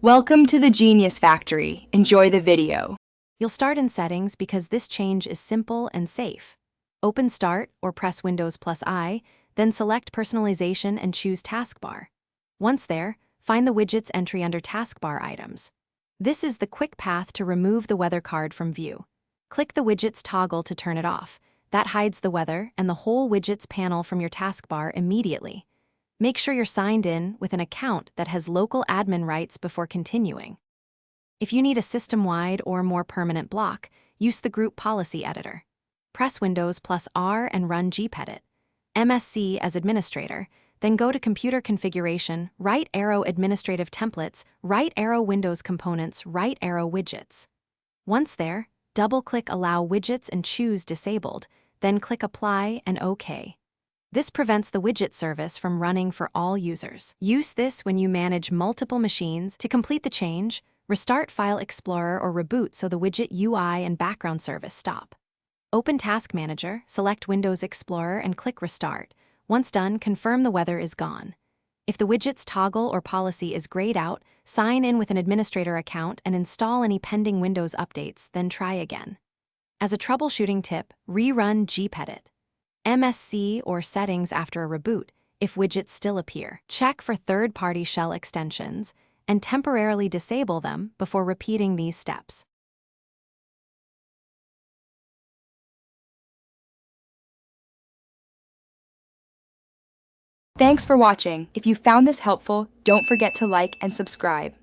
Welcome to the Genius Factory. Enjoy the video. You'll start in Settings because this change is simple and safe. Open Start or press Windows plus I, then select Personalization and choose Taskbar. Once there, find the Widgets entry under Taskbar items. This is the quick path to remove the weather card from view. Click the Widgets toggle to turn it off. That hides the weather and the whole Widgets panel from your taskbar immediately. Make sure you're signed in with an account that has local admin rights before continuing. If you need a system-wide or more permanent block, use the Group Policy Editor. Press Windows plus R and run gpedit. MSC as administrator, then go to Computer Configuration, right arrow Administrative Templates, right arrow Windows Components, right arrow Widgets. Once there, double-click Allow Widgets and choose Disabled, then click Apply and OK. This prevents the widget service from running for all users. Use this when you manage multiple machines. To complete the change, restart File Explorer or reboot so the widget UI and background service stop. Open Task Manager, select Windows Explorer and click Restart. Once done, confirm the weather is gone. If the widget's toggle or policy is grayed out, sign in with an administrator account and install any pending Windows updates, then try again. As a troubleshooting tip, rerun gpedit. MSC or settings after a reboot if widgets still appear. Check for third-party shell extensions and temporarily disable them before repeating these steps. Thanks for watching. If you found this helpful, don't forget to like and subscribe.